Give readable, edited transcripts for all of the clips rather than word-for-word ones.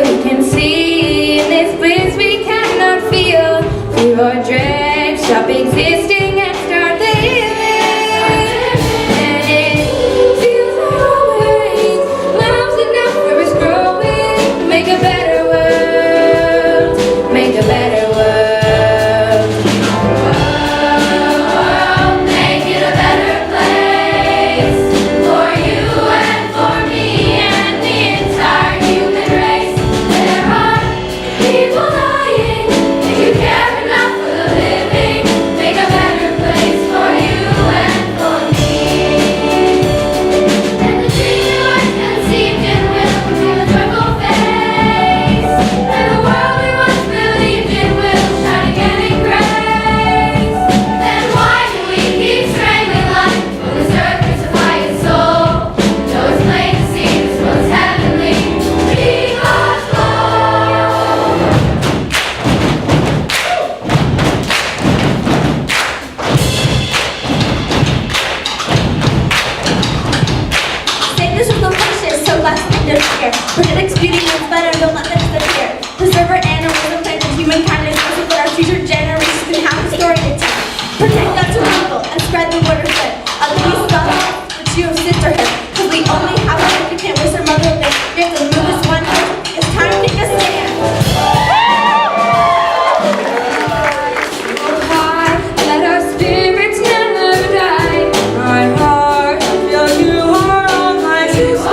we can see in this place we cannot feel. Leave our dreams, stop existing and start living. And it feels always love's enough for us growing. Make a better world, make a better world. Protect beauty is better, don't let them disappear. Preserve our animals and plants and human kindness so that our future generations can have a story to tell. Protect us from evil and spread the word of good. At least God, which you have sisterhood. Because we only have a life, we can't waste our mother of this. We have to move this one foot. It's time to take a stand. Let our spirits never die. My heart, I feel you are all my sister.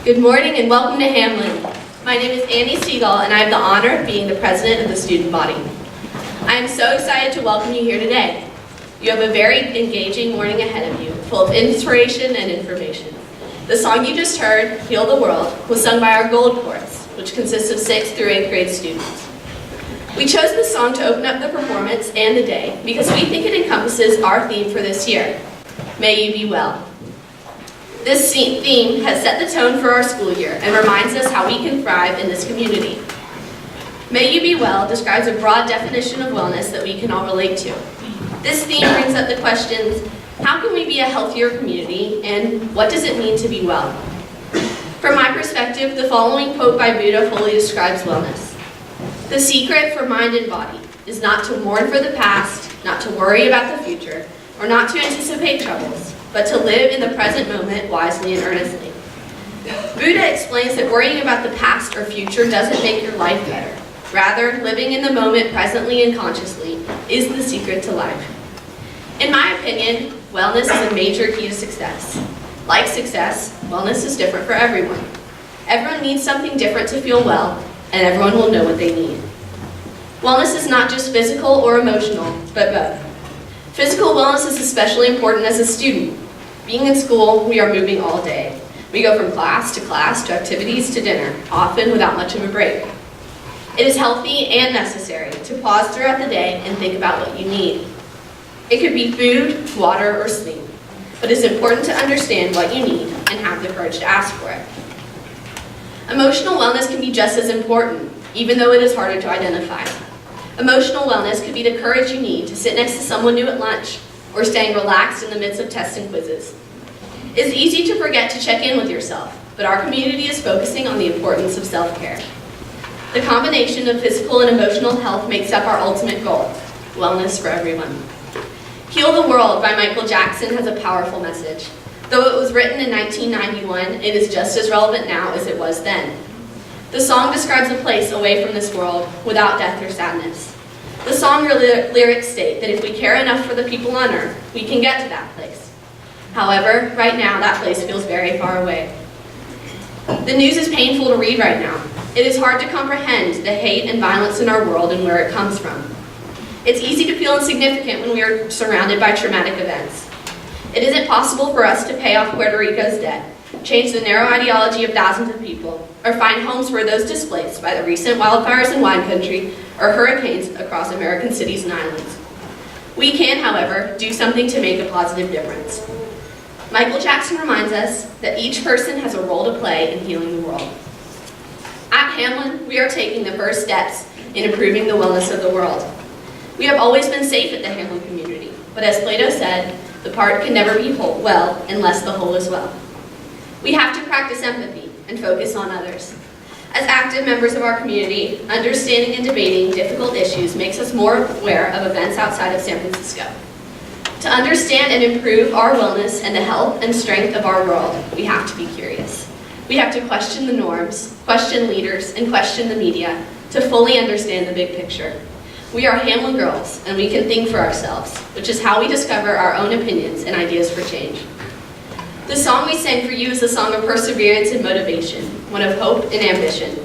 Good morning and welcome to Hamlin. My name is Annie Siegel and I have the honor of being the president of the student body. I am so excited to welcome you here today. You have a very engaging morning ahead of you, full of inspiration and information. The song you just heard, Heal the World, was sung by our Gold Chorus, which consists of 6th through 8th grade students. We chose this song to open up the performance and the day because we think it encompasses our theme for this year, May You Be Well. This theme has set the tone for our school year and reminds us how we can thrive in this community. May You Be Well describes a broad definition of wellness that we can all relate to. This theme brings up the questions, how can we be a healthier community, and what does it mean to be well? From my perspective, the following quote by Buddha fully describes wellness. The secret for mind and body is not to mourn for the past, not to worry about the future, or not to anticipate troubles, but to live in the present moment wisely and earnestly. Buddha explains that worrying about the past or future doesn't make your life better. Rather, living in the moment presently and consciously is the secret to life. In my opinion, wellness is a major key to success. Like success, wellness is different for everyone. Everyone needs something different to feel well, and everyone will know what they need. Wellness is not just physical or emotional, but both. Physical wellness is especially important as a student. Being in school, we are moving all day. We go from class to activities to dinner, often without much of a break. It is healthy and necessary to pause throughout the day and think about what you need. It could be food, water, or sleep, but it's important to understand what you need and have the courage to ask for it. Emotional wellness can be just as important, even though it is harder to identify. Emotional wellness could be the courage you need to sit next to someone new at lunch, or staying relaxed in the midst of tests and quizzes. It's easy to forget to check in with yourself, but our community is focusing on the importance of self-care. The combination of physical and emotional health makes up our ultimate goal, wellness for everyone. Heal the World by Michael Jackson has a powerful message. Though it was written in 1991, it is just as relevant now as it was then. The song describes a place away from this world, without death or sadness. The song lyrics state that if we care enough for the people on earth, we can get to that place. However, right now, that place feels very far away. The news is painful to read right now. It is hard to comprehend the hate and violence in our world and where it comes from. It's easy to feel insignificant when we are surrounded by traumatic events. It isn't possible for us to pay off Puerto Rico's debt, change the narrow ideology of thousands of people, or find homes for those displaced by the recent wildfires in wine country or hurricanes across American cities and islands. We can, however, do something to make a positive difference. Michael Jackson reminds us that each person has a role to play in healing the world. At Hamlin, we are taking the first steps in improving the wellness of the world. We have always been safe at the Hamlin community, but as Plato said, the part can never be whole, well unless the whole is well. We have to practice empathy and focus on others. As active members of our community, understanding and debating difficult issues makes us more aware of events outside of San Francisco. To understand and improve our wellness and the health and strength of our world, we have to be curious. We have to question the norms, question leaders, and question the media to fully understand the big picture. We are Hamlin girls, and we can think for ourselves, which is how we discover our own opinions and ideas for change. The song we sang for you is a song of perseverance and motivation, one of hope and ambition.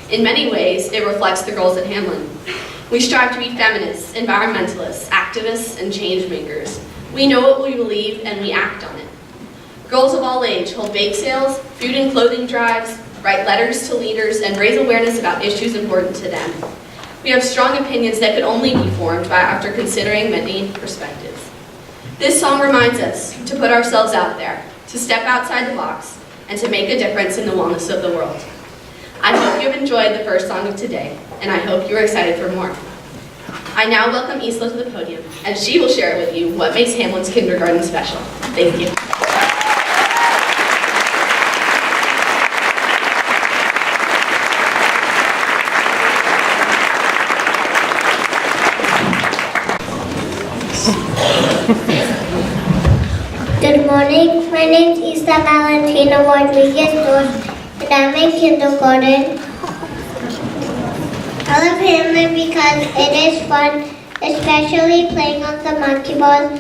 In many ways, it reflects the girls at Hamlin. We strive to be feminists, environmentalists, activists, and change makers. We know what we believe, and we act on it. Girls of all age hold bake sales, food and clothing drives, write letters to leaders, and raise awareness about issues important to them. We have strong opinions that could only be formed after considering many perspectives. This song reminds us to put ourselves out there, to step outside the box, and to make a difference in the wellness of the world. I hope you have enjoyed the first song of today, and I hope you are excited for more. I now welcome Isla to the podium, and she will share with you what makes Hamlin's kindergarten special. Thank you. Good morning, my name is Isla Valentina Rodriguez and I'm in kindergarten. I love Hamlin because it is fun, especially playing on the monkey balls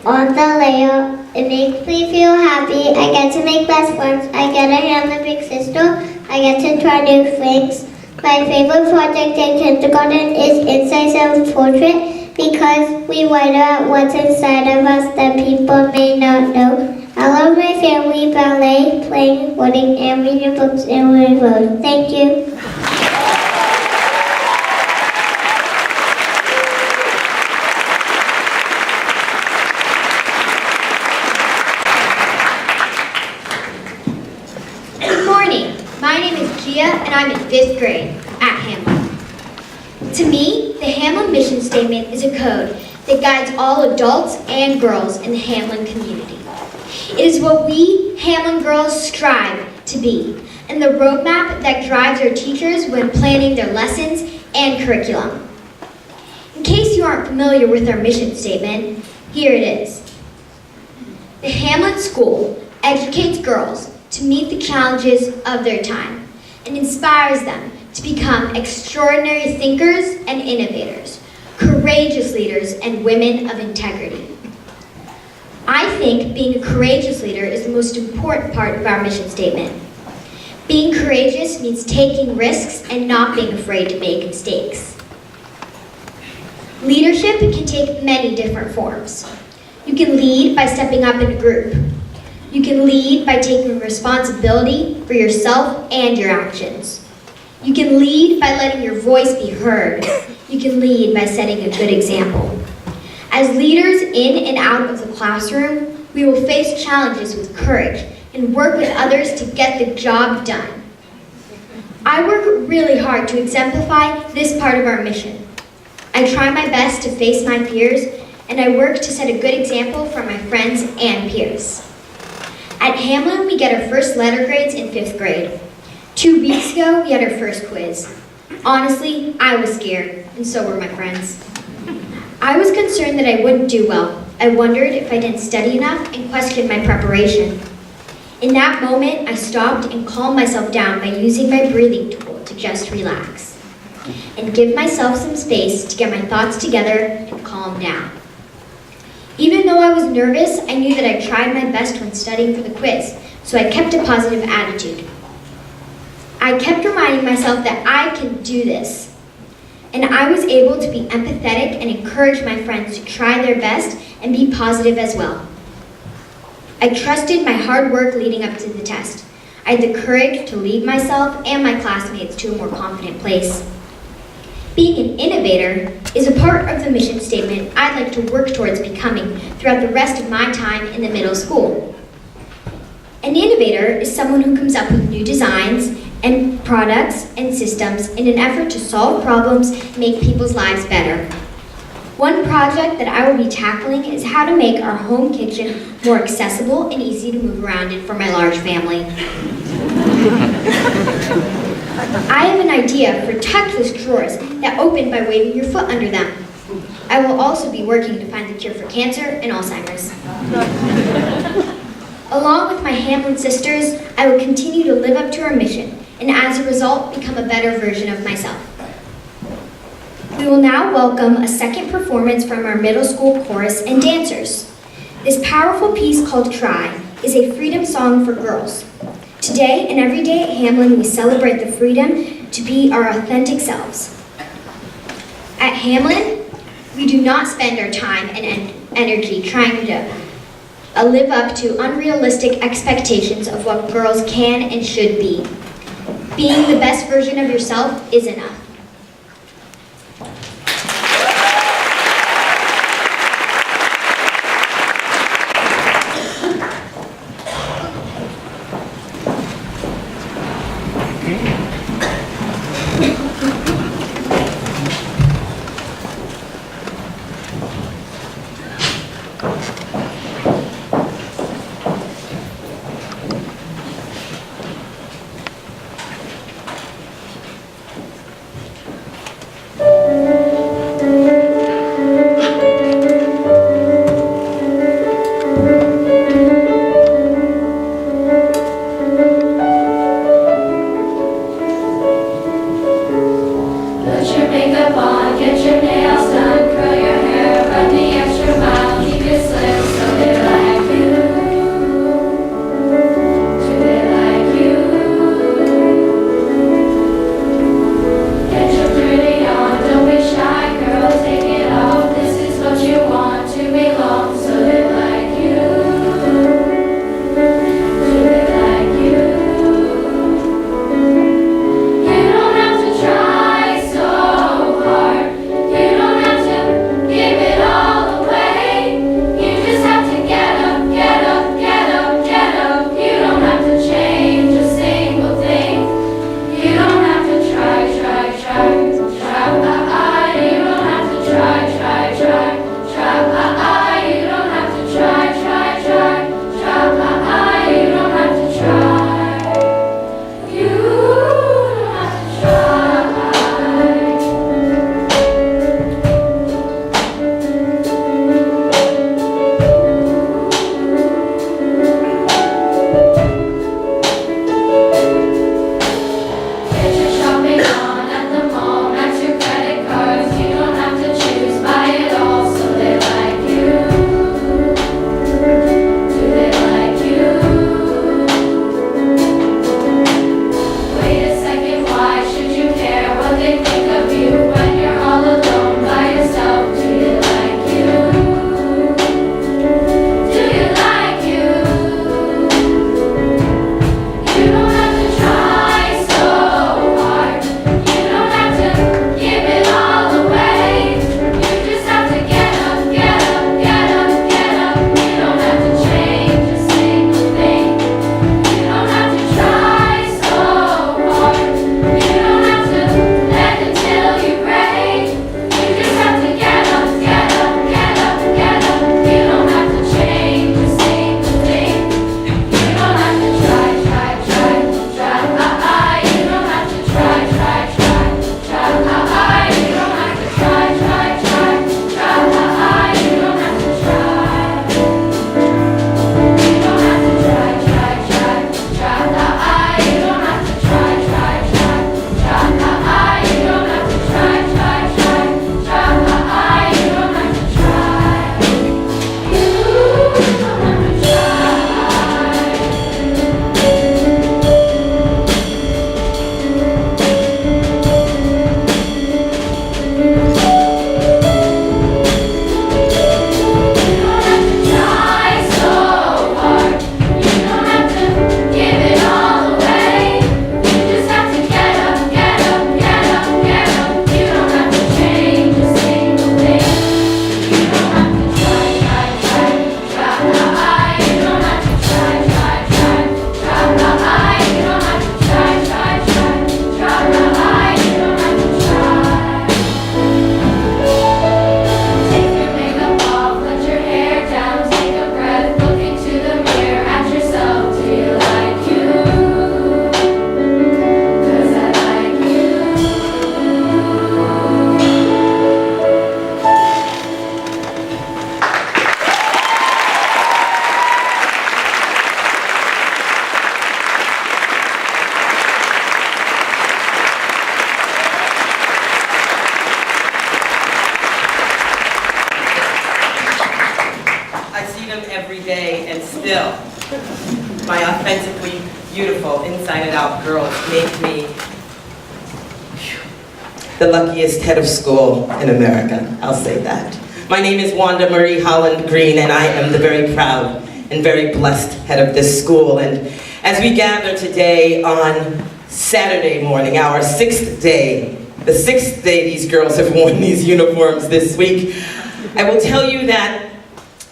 on the layout. It makes me feel happy. I get to make best friends. I get a Hamlin big sister. I get to try new things. My favorite project in kindergarten is Inside Self-Portrait because we write out what's inside of us that people may not know. I love my family, ballet, playing, writing, and reading books and reading roads. Thank you. Good morning. My name is Gia, and I'm in 5th grade at Hamlin. To me, the Hamlin mission statement is a code that guides all adults and girls in the Hamlin community. It is what we Hamlin girls strive to be, and the roadmap that drives our teachers when planning their lessons and curriculum. In case you aren't familiar with our mission statement, here it is. The Hamlin School educates girls to meet the challenges of their time and inspires them to become extraordinary thinkers and innovators, courageous leaders, and women of integrity. I think being a courageous leader is the most important part of our mission statement. Being courageous means taking risks and not being afraid to make mistakes. Leadership can take many different forms. You can lead by stepping up in a group. You can lead by taking responsibility for yourself and your actions. You can lead by letting your voice be heard. You can lead by setting a good example. As leaders in and out of the classroom, we will face challenges with courage and work with others to get the job done. I work really hard to exemplify this part of our mission. I try my best to face my peers, and I work to set a good example for my friends and peers. At Hamlin, we get our first letter grades in 5th grade. 2 weeks ago, we had our first quiz. Honestly, I was scared, and so were my friends. I was concerned that I wouldn't do well. I wondered if I didn't study enough and questioned my preparation. In that moment, I stopped and calmed myself down by using my breathing tool to just relax and give myself some space to get my thoughts together and calm down. Even though I was nervous, I knew that I tried my best when studying for the quiz, so I kept a positive attitude. I kept reminding myself that I can do this. And I was able to be empathetic and encourage my friends to try their best and be positive as well. I trusted my hard work leading up to the test. I had the courage to lead myself and my classmates to a more confident place. Being an innovator is a part of the mission statement I'd like to work towards becoming throughout the rest of my time in the middle school. An innovator is someone who comes up with new designs and products and systems in an effort to solve problems and make people's lives better. One project that I will be tackling is how to make our home kitchen more accessible and easy to move around in for my large family. I have an idea for touchless drawers that open by waving your foot under them. I will also be working to find the cure for cancer and Alzheimer's. Along with my Hamlin sisters, I will continue to live up to our mission and as a result, become a better version of myself. We will now welcome a second performance from our middle school chorus and dancers. This powerful piece called Try is a freedom song for girls. Today and every day at Hamlin, we celebrate the freedom to be our authentic selves. At Hamlin, we do not spend our time and energy trying to live up to unrealistic expectations of what girls can and should be. Being the best version of yourself is enough. still, my authentically beautiful, inside and out girls make me the luckiest head of school in America. I'll say that. My name is Wanda Marie Holland Green, and I am the very proud and very blessed head of this school. And as we gather today on Saturday morning, our sixth day, the sixth day these girls have worn these uniforms this week, I will tell you that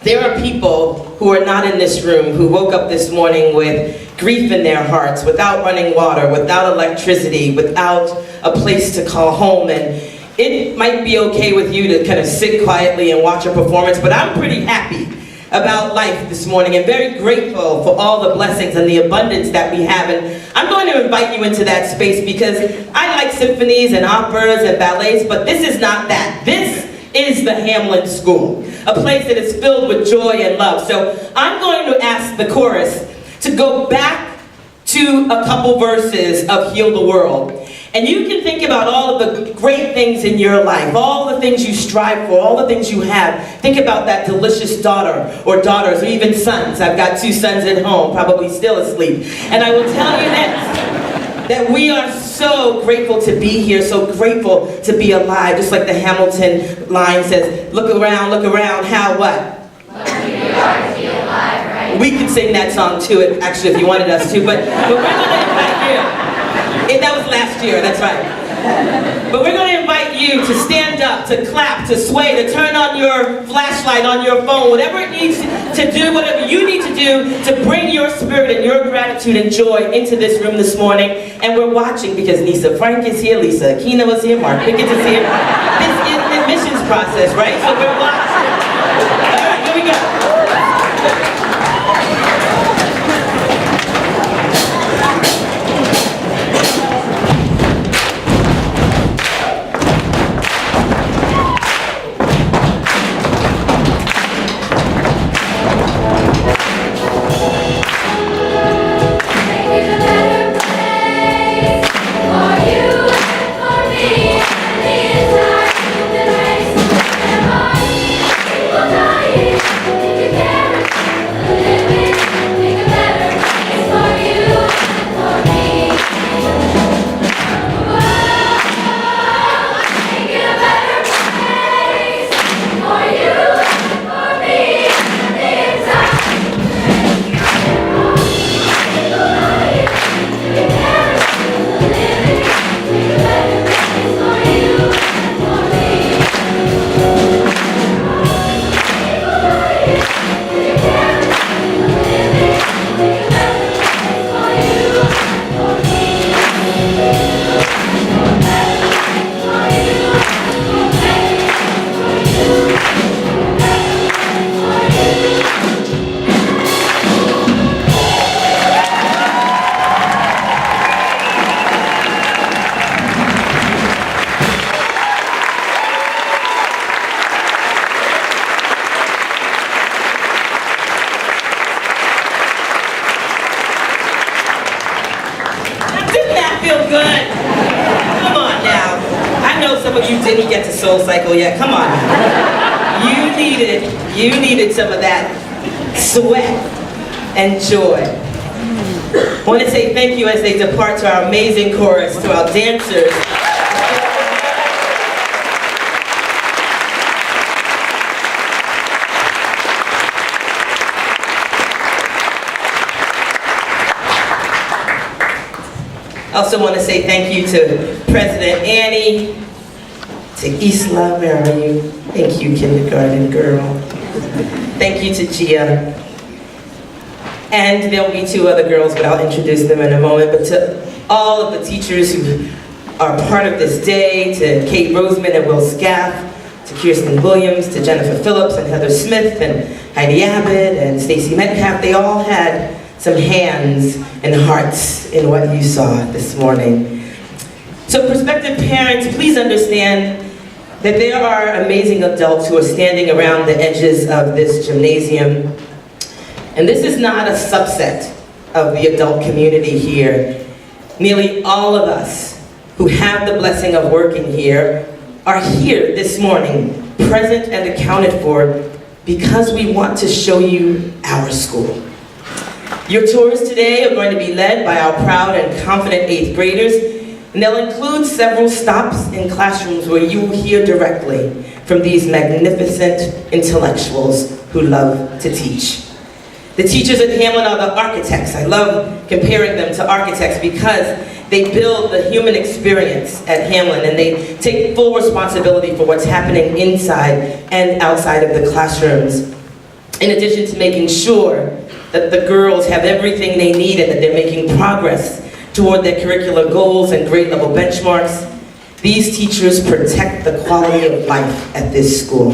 there are people who are not in this room who woke up this morning with grief in their hearts, without running water, without electricity, without a place to call home. And it might be okay with you to kind of sit quietly and watch a performance, but I'm pretty happy about life this morning and very grateful for all the blessings and the abundance that we have. And I'm going to invite you into that space because I like symphonies and operas and ballets, but this is not that. This is the Hamlin School, a place that is filled with joy and love. So I'm going to ask the chorus to go back to a couple verses of Heal the World. And you can think about all of the great things in your life, all the things you strive for, all the things you have. Think about that delicious daughter or daughters or even sons. I've got 2 sons at home, probably still asleep. And I will tell you that we are so grateful to be here, so grateful to be alive. Just like the Hamilton line says, look around, how what? Lucky we are to be alive, right? We could sing that song too, actually, if you wanted us to, but we're going to invite you. That was last year, that's right. But we're going to invite you to stand up, to clap, to sway, to turn on your flashlight on your phone, whatever it needs to do, whatever you need to do to bring your spirit and your gratitude and joy into this room this morning. And we're watching because Nisa Frank is here, Lisa Aquino is here, Mark Pickett is here. This is the admissions process, right? So we're watching. All right, here we go. Yet. Come on. You needed some of that sweat and joy. I want to say thank you as they depart to our amazing chorus, to our dancers. I also want to say thank you to President Annie, to Isla, where are you? Thank you, kindergarten girl. Thank you to Gia. And there'll be 2 other girls, but I'll introduce them in a moment. But to all of the teachers who are part of this day, to Kate Roseman and Will Scaff, to Kirsten Williams, to Jennifer Phillips and Heather Smith and Heidi Abbott and Stacy Metcalf, they all had some hands and hearts in what you saw this morning. So prospective parents, please understand that there are amazing adults who are standing around the edges of this gymnasium. And this is not a subset of the adult community here. Nearly all of us who have the blessing of working here are here this morning, present and accounted for, because we want to show you our school. Your tours today are going to be led by our proud and confident 8th graders, and they'll include several stops in classrooms where you will hear directly from these magnificent intellectuals who love to teach. The teachers at Hamlin are the architects. I love comparing them to architects because they build the human experience at Hamlin, and they take full responsibility for what's happening inside and outside of the classrooms. In addition to making sure that the girls have everything they need and that they're making progress toward their curricular goals and grade level benchmarks, these teachers protect the quality of life at this school.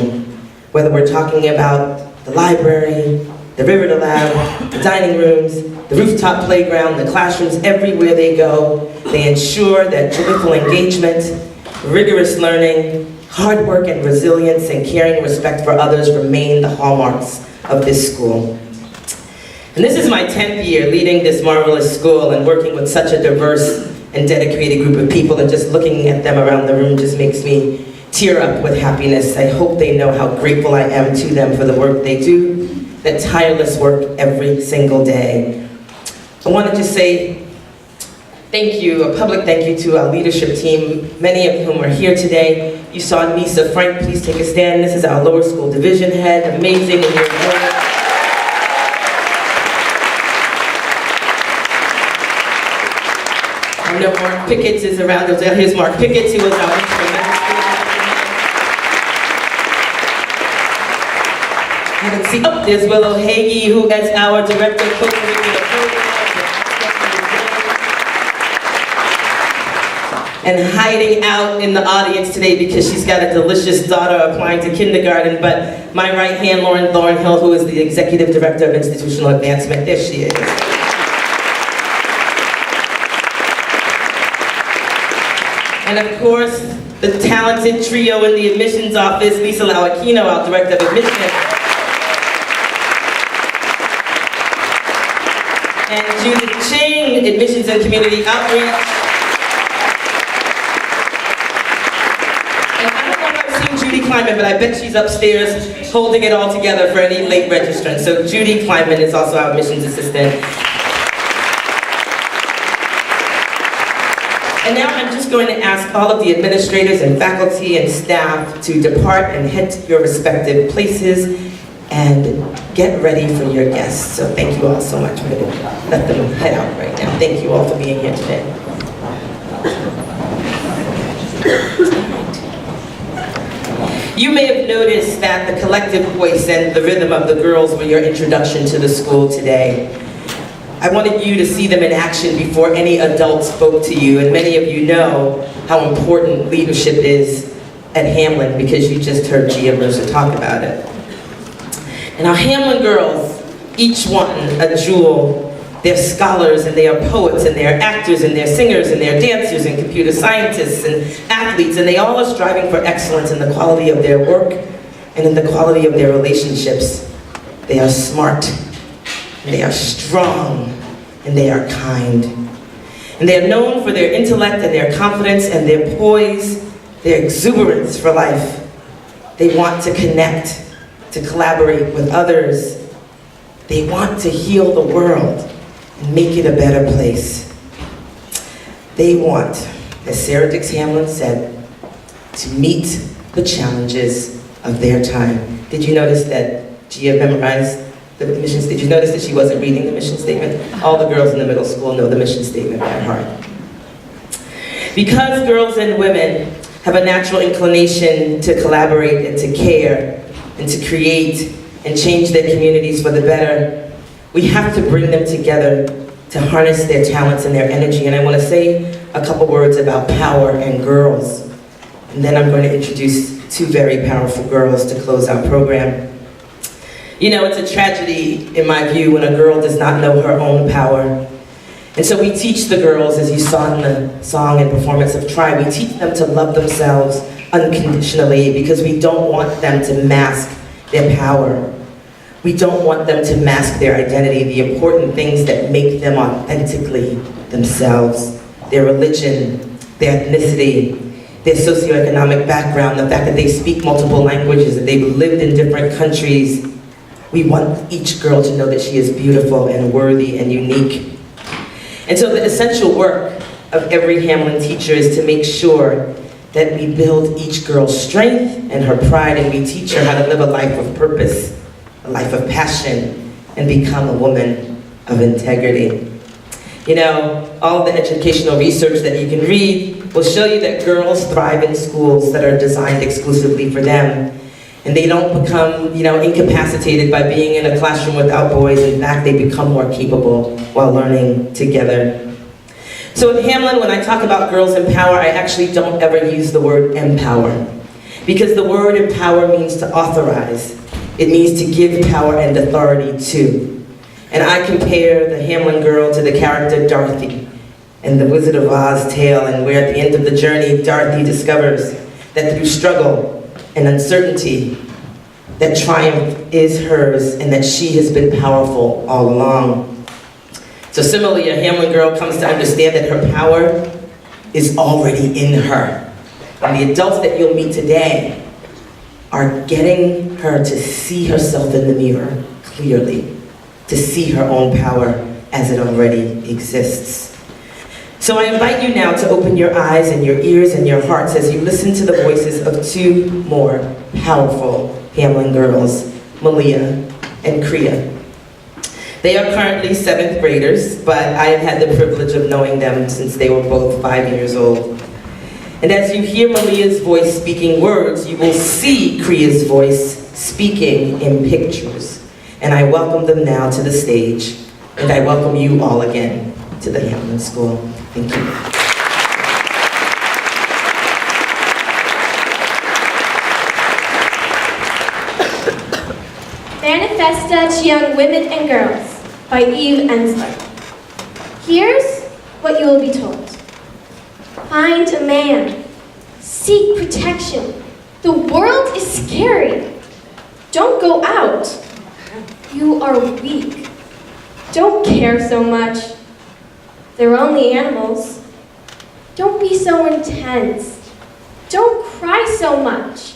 Whether we're talking about the library, the River Lab, the dining rooms, the rooftop playground, the classrooms, everywhere they go, they ensure that joyful engagement, rigorous learning, hard work and resilience, and caring respect for others remain the hallmarks of this school. And this is my 10th year leading this marvelous school and working with such a diverse and dedicated group of people, and just looking at them around the room just makes me tear up with happiness. I hope they know how grateful I am to them for the work they do, that tireless work every single day. I want to just say thank you, a public thank you to our leadership team, many of whom are here today. You saw Nisa Frank, please take a stand. This is our lower school division head, amazing in your work. I know Mark Pickett is around. Here's Mark Pickett, who was our instrumental. You can see, oh, there's Willow Hagee, who is our director of co-curricular programs. And hiding out in the audience today because she's got a delicious daughter applying to kindergarten, but my right hand, Lauren Hill, who is the executive director of institutional advancement. There she is. And of course, the talented trio in the admissions office, Lisa Lawakino, our director of admissions. And Judith Ching, admissions and community outreach. And I don't know if I've seen Judy Kleinman, but I bet she's upstairs holding it all together for any late registrants. So Judy Kleinman is also our admissions assistant. And now I'm just going to ask all of the administrators and faculty and staff to depart and head to your respective places and get ready for your guests. So thank you all so much. We're going to let them head out right now. Thank you all for being here today. You may have noticed that the collective voice and the rhythm of the girls were your introduction to the school today. I wanted you to see them in action before any adult spoke to you, and many of you know how important leadership is at Hamlin because you just heard Gia Mercer talk about it. And our Hamlin girls, each one a jewel. They're scholars and they are poets and they're actors and they're singers and they're dancers and computer scientists and athletes, and they all are striving for excellence in the quality of their work and in the quality of their relationships. They are smart, and they are strong, and they are kind. And they are known for their intellect and their confidence and their poise, their exuberance for life. They want to connect, to collaborate with others. They want to heal the world and make it a better place. They want, as Sarah Dix Hamlin said, to meet the challenges of their time. Did you notice that Gia memorized the mission statement? Did you notice that she wasn't reading the mission statement? All the girls in the middle school know the mission statement by heart. Because girls and women have a natural inclination to collaborate and to care and to create and change their communities for the better, we have to bring them together to harness their talents and their energy. And I want to say a couple words about power and girls. And then I'm going to introduce two very powerful girls to close our program. You know, it's a tragedy, in my view, when a girl does not know her own power. And so we teach the girls, as you saw in the song and performance of Try, we teach them to love themselves unconditionally because we don't want them to mask their power. We don't want them to mask their identity, the important things that make them authentically themselves. Their religion, their ethnicity, their socioeconomic background, the fact that they speak multiple languages, that they've lived in different countries. We want each girl to know that she is beautiful and worthy and unique. And so the essential work of every Hamlin teacher is to make sure that we build each girl's strength and her pride, and we teach her how to live a life of purpose, a life of passion, and become a woman of integrity. You know, all the educational research that you can read will show you that girls thrive in schools that are designed exclusively for them. And they don't become, incapacitated by being in a classroom without boys. In fact, they become more capable while learning together. So at Hamlin, when I talk about girls in power, I actually don't ever use the word empower. Because the word empower means to authorize. It means to give power and authority to. And I compare the Hamlin girl to the character Dorothy in the Wizard of Oz tale, and where at the end of the journey, Dorothy discovers that through struggle and uncertainty, that triumph is hers and that she has been powerful all along. So similarly, a Hamlin girl comes to understand that her power is already in her. And the adults that you'll meet today are getting her to see herself in the mirror clearly, to see her own power as it already exists. So I invite you now to open your eyes and your ears and your hearts as you listen to the voices of two more powerful Hamlin girls, Malia and Kriya. They are currently 7th graders, but I have had the privilege of knowing them since they were both 5 years old. And as you hear Malia's voice speaking words, you will see Kriya's voice speaking in pictures. And I welcome them now to the stage, and I welcome you all again to the Hamlin School. Thank you. Manifesta to Young Women and Girls by Eve Ensler. Here's what you will be told. Find a man. Seek protection. The world is scary. Don't go out. You are weak. Don't care so much. They're only animals. Don't be so intense. Don't cry so much.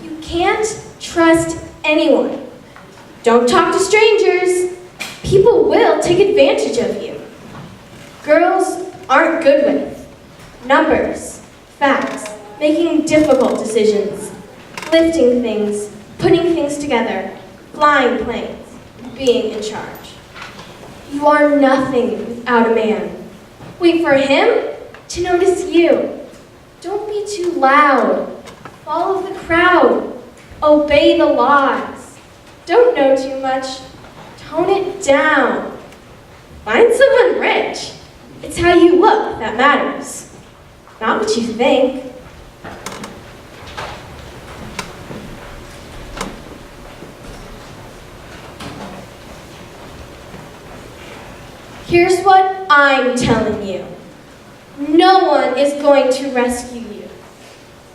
You can't trust anyone. Don't talk to strangers. People will take advantage of you. Girls aren't good with numbers, facts, making difficult decisions, lifting things, putting things together, flying planes, being in charge. You are nothing without a man. Wait for him to notice you. Don't be too loud. Follow the crowd. Obey the laws. Don't know too much. Tone it down. Find someone rich. It's how you look that matters, not what you think. Here's what I'm telling you. No one is going to rescue you.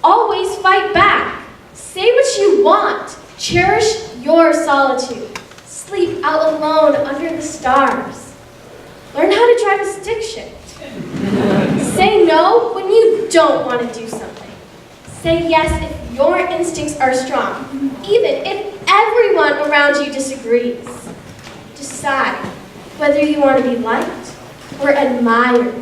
Always fight back. Say what you want. Cherish your solitude. Sleep out alone under the stars. Learn how to drive a stick shift. Say no when you don't want to do something. Say yes if your instincts are strong, even if everyone around you disagrees. Decide whether you want to be liked or admired.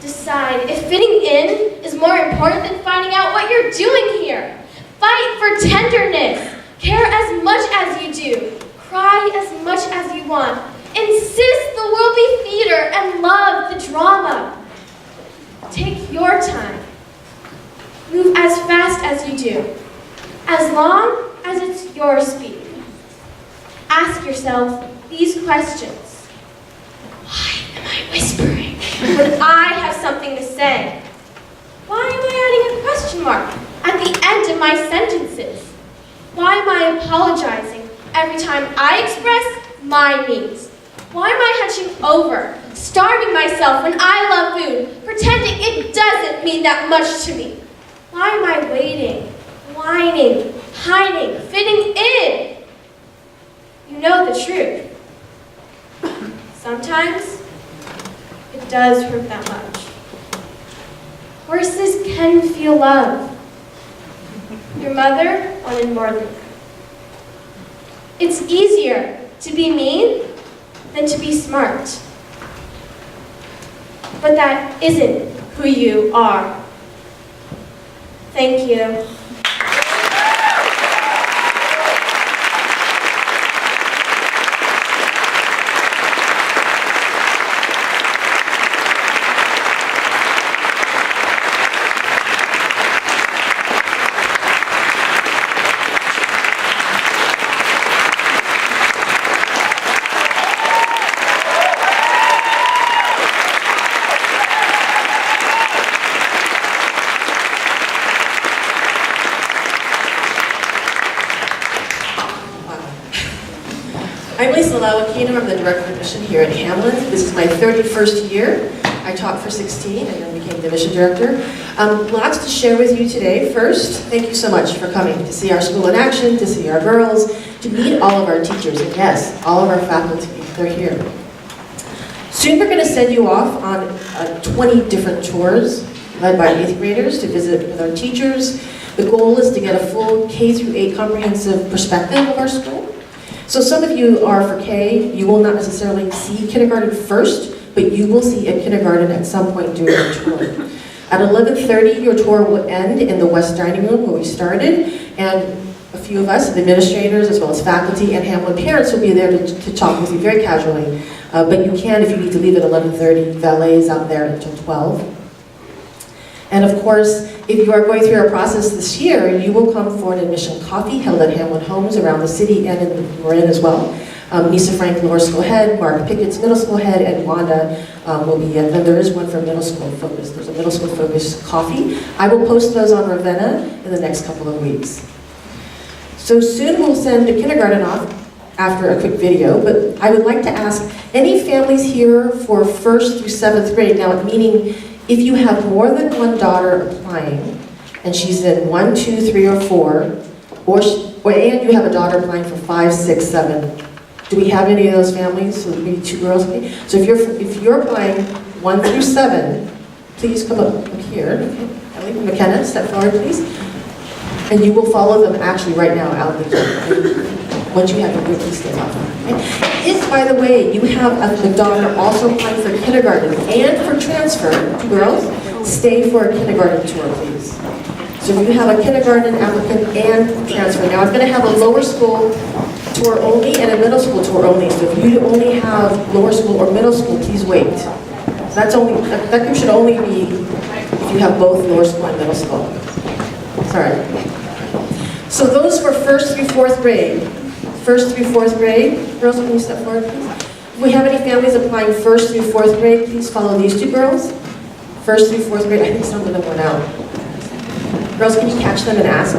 Decide if fitting in is more important than finding out what you're doing here. Fight for tenderness. Care as much as you do. Cry as much as you want. Insist the world be theater and love the drama. Take your time. Move as fast as you do, as long as it's your speed. Ask yourself these questions. Why am I whispering when I have something to say? Why am I adding a question mark at the end of my sentences? Why am I apologizing every time I express my needs? Why am I hunching over, starving myself when I love food, pretending it doesn't mean that much to me? Why am I waiting, whining, hiding, fitting in? You know the truth. Sometimes it does hurt that much. Horses can feel love. Your mother wanted more than that. It's easier to be mean than to be smart. But that isn't who you are. Thank you. I'm Lisa Lawakina. I'm the Director of Admission here at Hamlin. This is my 31st year. I taught for 16 and then became the Admission Director. Lots to share with you today. First, thank you so much for coming to see our school in action, to see our girls, to meet all of our teachers, and yes, all of our faculty. They're here. Soon we're going to send you off on 20 different tours led by 8th graders to visit with our teachers. The goal is to get a full K-8 comprehensive perspective of our school. So some of you are for K, you will not necessarily see kindergarten first, but you will see a kindergarten at some point during your tour. At 11:30, your tour will end in the West Dining Room where we started, and a few of us, the administrators, as well as faculty and Hamlin parents will be there to talk with you very casually. But you can, if you need to leave at 11:30, valet is out there until 12. And of course, if you are going through our process this year, you will come for an admission coffee held at Hamlin homes around the city and in Marin as well. Nisa Frank, lower school head, Mark Pickett's middle school head, and Wanda will be in. Then there is one for middle school focus. There's a middle school focused coffee. I will post those on Ravenna in the next couple of weeks. So soon we'll send the kindergarten off after a quick video, but I would like to ask any families here for 1st through 7th grade, now meaning if you have more than one daughter applying, and she's in 1, 2, 3, or 4, and you have a daughter applying for 5, 6, 7, do we have any of those families? So maybe 2 girls. Okay. So if you're applying 1 through 7, please come up here. Okay. Ellie McKenna, step forward, please. And you will follow them actually right now out the door. Once you have your group, please stand off. Okay. If, by the way, you have a daughter also applying for kindergarten and for transfer, 2 girls, stay for a kindergarten tour, please. So if you have a kindergarten applicant and transfer, now I'm going to have a lower school tour only and a middle school tour only. So if you only have lower school or middle school, please wait. So that group should only be if you have both lower school and middle school. Sorry. So those for 1st through 4th grade. 1st through 4th grade. Girls, can you step forward, please? If we have any families applying 1st through 4th grade, please follow these 2 girls. 1st through 4th grade, I think some of them went out. Girls, can you catch them and ask?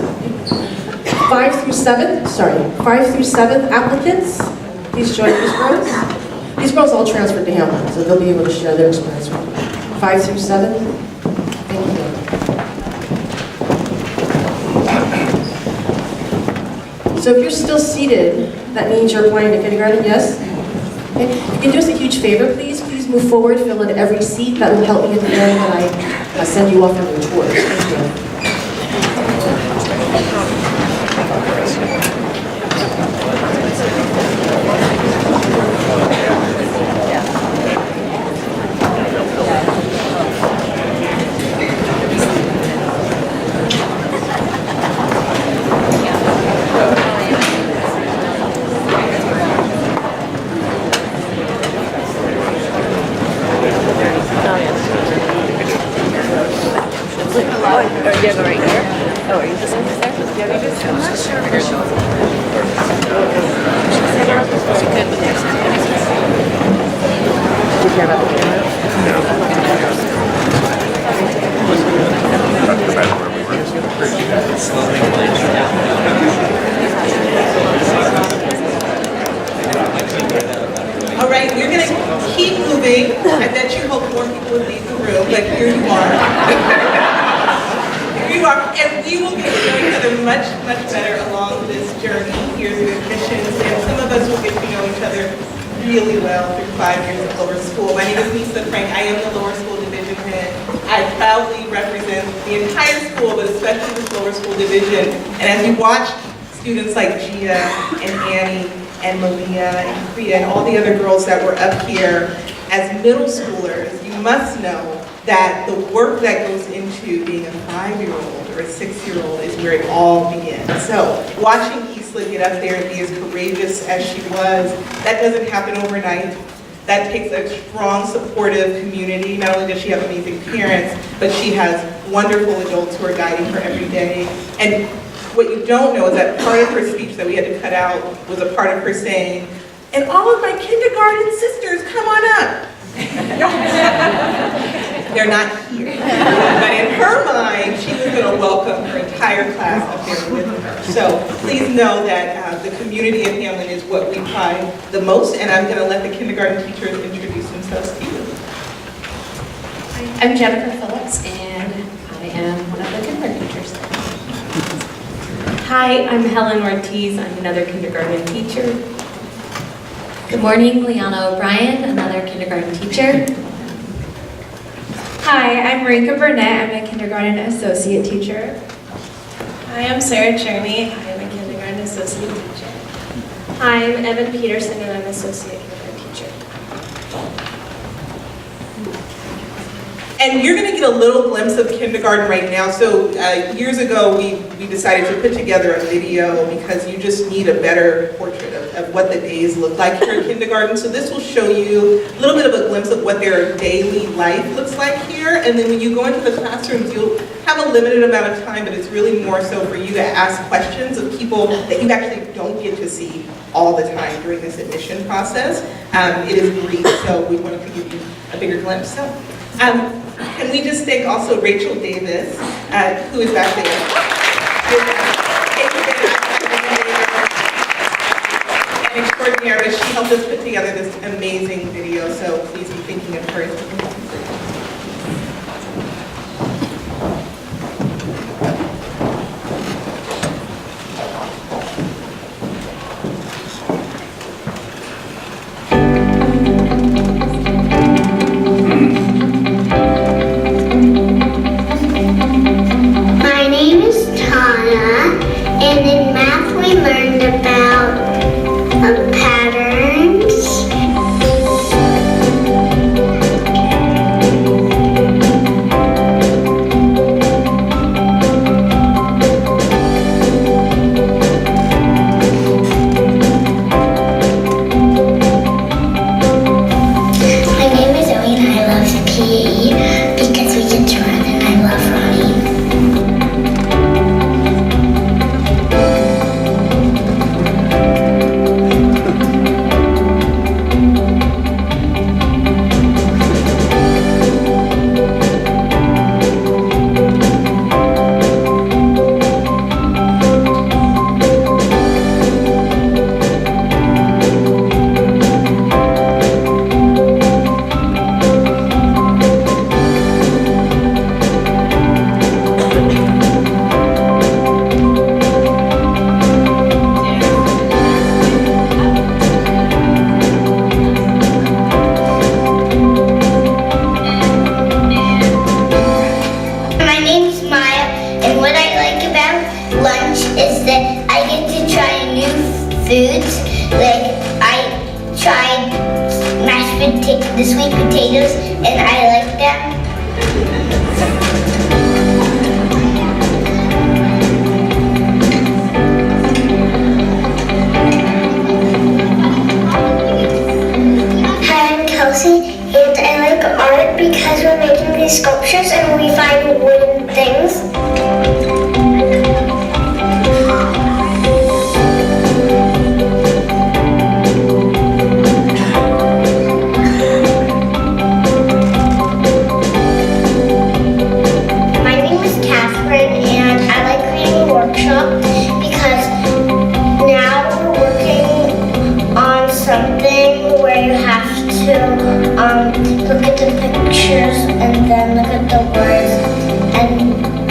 5 through 7th applicants, please join these girls. These girls all transferred to Hamlin, so they'll be able to share their experience with you. 5 through 7, thank you. So if you're still seated, that means you're applying to kindergarten, yes? Okay. If you can do us a huge favor, please move forward, fill in every seat. That will help me at the end when I send you off on your tours. Thank you. All right, we're going to keep moving. I bet you hope more people would leave the room, but here you are. Here you are, and we will get to know each other much, much better along this journey here through admissions, and some of us will get to know each other really well through 5 years of lower school. My name is Nisa Frank. I am the lower school division head. I proudly represent the entire school, but especially this lower school division. And as you watch students like Gia and Annie and Malia and Priya and all the other girls that were up here, as middle schoolers, you must know that the work that goes into being a 5-year-old or a 6-year-old is where it all begins. So watching Isla get up there and be as courageous as she was, that doesn't happen overnight. That takes a strong, supportive community. Not only does she have amazing parents, but she has wonderful adults who are guiding her every day. And what you don't know is that part of her speech that we had to cut out was a part of her saying, "And all of my kindergarten sisters, come on up." They're not here. But in her mind, she was going to welcome her entire class up there with her. So please know that the community of Hamlin is what we pride the most, and I'm going to let the kindergarten teachers introduce themselves to you. I'm Jennifer Phillips, and I am one of the kindergarten teachers. Hi, I'm Helen Ortiz. I'm another kindergarten teacher. Good morning, Liana O'Brien, another kindergarten teacher. Hi, I'm Marika Burnett. I'm a kindergarten associate teacher. Hi, I'm Sarah Cherney. I'm a kindergarten associate teacher. Hi, I'm Evan Peterson, and I'm associate kindergarten teacher. And you're going to get a little glimpse of kindergarten right now. So years ago, we decided to put together a video because you just need a better portrait of what the days look like here at kindergarten. So this will show you a little bit of a glimpse of what their daily life looks like here. And then when you go into the classrooms, you'll have a limited amount of time, but it's really more so for you to ask questions of people that you actually don't get to see all the time during this admission process. It is brief, so we wanted to give you a bigger glimpse. So, can we just thank also Rachel Davis, who is back there. An extraordinary, but she helped us put together this amazing video, so please be thinking of her. My name is Tana, and in math we learned about patterns. My name is Zoe and I love PE because we get to run and I love running. My name's Maya, and what I like about lunch is that I get to try new foods. Like I tried the sweet potatoes, and I like that. Hi, I'm Kelsey, and I like art because we're making these sculptures and we find wooden things. My name is Catherine, and I like creating a workshop because now we're working on something where you have to look at the pictures and then look at the words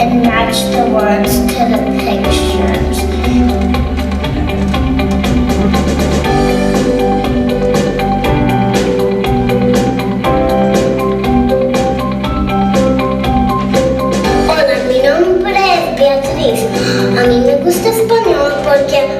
and match the words to the pictures. Hola, mi nombre es Beatriz. A mí me gusta español porque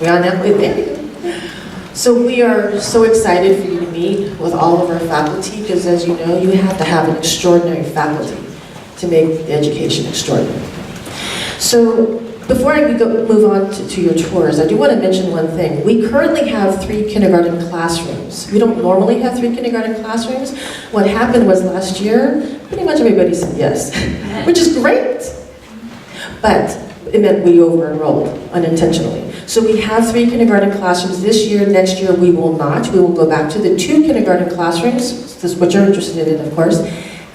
We on that with it? So we are so excited for you to meet with all of our faculty, because as you know, you have to have an extraordinary faculty to make the education extraordinary. So before I move on to your tours, I do want to mention one thing. We currently have 3 kindergarten classrooms. We don't normally have 3 kindergarten classrooms. What happened was last year, pretty much everybody said yes, which is great. But it meant we over-enrolled unintentionally. So we have 3 kindergarten classrooms this year. Next year we will not. We will go back to the 2 kindergarten classrooms, this is what you're interested in, of course.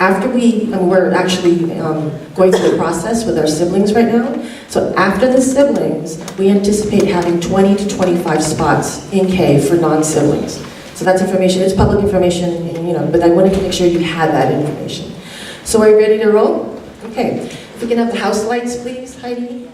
After we're actually going through the process with our siblings right now. So after the siblings, we anticipate having 20 to 25 spots in K for non-siblings. So that's information, it's public information, and, but I wanted to make sure you had that information. So are you ready to roll? Okay, if we can have the house lights, please, Heidi.